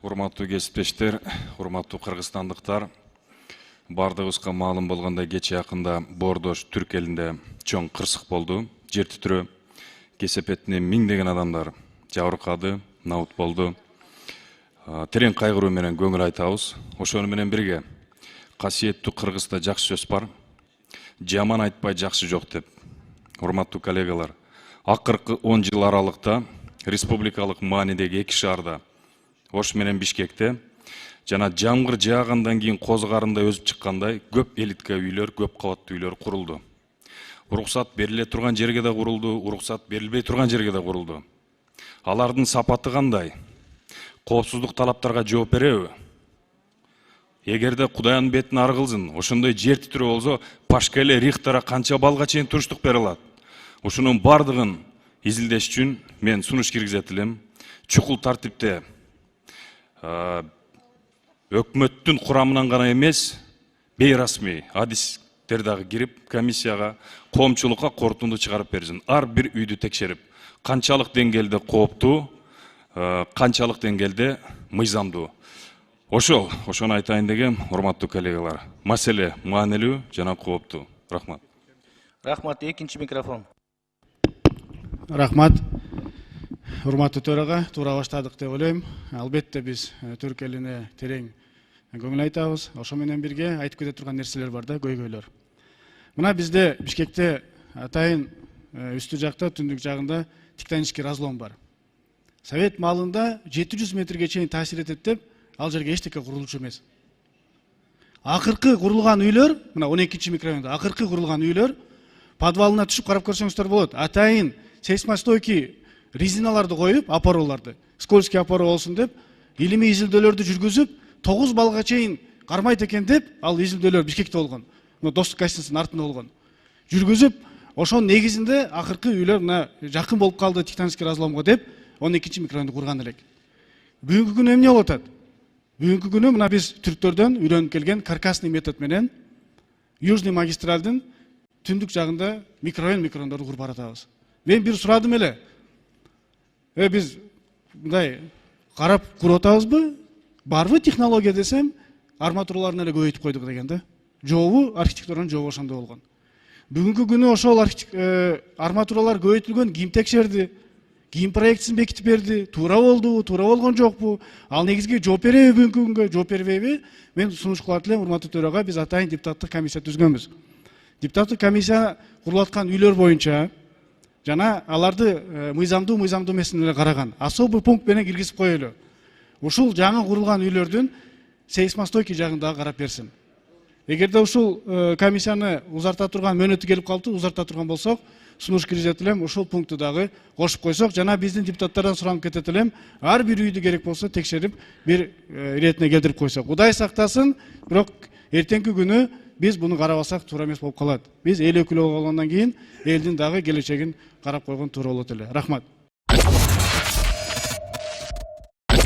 Урматтуу кесиптештер, урматтуу кыргызстандыктар, бардыгыбызга маалым болгондой кече якында Бордош Түрк элинде чоң кырсык болду. Жер титирөө кесепетинен миңдеген адамдар жабыркады, набыт болду. Терең кайгыруу менен көңүл айтабыз. Ошону менен бирге касиеттүү Кыргызда жакшы сөз бар. Жаман айтпай жакшы жок деп. Урматтуу коллегалар, акыркы 10 жыл аралыкта республикалык маанидеги 2 шаарда Ош менен Бишкекте жана жамгыр жаагандан кийин козгарында өзүп чыккандай көп элитка үйлөр, көп кабаттуу үйлөр курулду. Уруксат бериле турган жерге да курулду, уруксат берилбей турган жерге да курулду. Алардын сапаты кандай? Коопсуздук талаптарга жооп береби? Эгерде Кудайдын бетин ар кылсын, ошондой жер титирөө болсо, Пашкеле Рихтера канча балга чейин туруштук бере алат? Ушунун бардыгын изилдеш үчүн мен сунуш киргизет элем. Чукул тартипте өкмөттүн курамынан гана эмес, бейрасмий адистер дагы кирип, комиссияга, коомчулукка корутунду чыгарып берсин. Ар бир үйдү текшерип, канчалык деңгээлде кооптуу, канчалык деңгээлде мыйзамдуу. Ошону айтайын дегем, урматтуу коллегалар. Маселе маанилүү жана кооптуу. Рахмат. Рахмат, экинчи микрофон. Рахмат. Урматтуу төрага, туура баштадык деп ойлойм. Албетте биз Түрк элине терең көңүл айтабыз. Ошо менен бирге айтып кете турган нерселер бар да, көйгөйлөр. Мына бизде Бишкекте атайын үстү жакта, түндүк жагында тектонический разлом бар. Совет маалында 700 метрге чейин таасир этет деп, ал жерге эчтеке курулчу эмес. Акыркы курулган үйлөр, мына 12-чи микрорайонда акыркы курулган үйлөр подвалына түшүп карап көрсөңүздөр болот. Атайын сейсмостойкий резиналарды коюп, опороларды, скользкий опора болсун деп, илимий изилдөөлөрдү жүргүзүп, 9 балга чейин кармайт экен деп, ал изилдөөлөр Бишкекте болгон. Мына Достук гостиницанын артында болгон. Жүргүзүп, ошонун негизинде акыркы үйлөр мына жакын болуп калды тектонический разломго деп, 12-чи микрорайонду курган элек. Бүгүнкү күнү эмне болуп атат? Бүгүнкү күнү мына биз түрктөрдөн үйрөнүп келген каркасный метод менен Южный магистралдын түндүк жагында микрорайондорду куруп баратабыз. Мен бир сурадым эле. Биз мындай карап куруп атабызбы? Барбы технология десем, арматураларын эле көбөйтүп койдук деген да. Жообу, архитектуранын жообу ошондой болгон. Бүгүнкү күнү ошол арматуралар көбөйтүлгөн, ким текшерди, ким проектсин бекитип берди, туура болдубу, туура болгон жокпу? Ал негизги жооп береби бүгүнкү күнгө, жооп бербейби? Мен сунуш кылат элем, урматтуу төрага, биз атайын депутаттык комиссия түзгөнбүз. Депутаттык комиссия курулуп аткан үйлөр боюнча жана аларды мыйзамдуу эмесин эле караган. Особый пункт менен киргизип коелу. Ушул жаңы курулган үйлөрдүн сейсмостойкий жагын дагы карап берсин. Эгерде ушул комиссияны узарта турган мөөнөтү келип калды, узарта турган болсок, сунуш киргизет элем, ушул пункту дагы кошуп койсок, жана биздин депутаттардан суранып кетет элем, ар бир үйдү керек болсо текшерип, бир иретине келтирип койсок. Кудай сактасын, бирок эртеңки күнү биз буну карабасак туура эмес болуп калат. Биз эл өкүлү болгондон кийин элдин дагы келечегин карап койгон туура болот эле. Рахмат.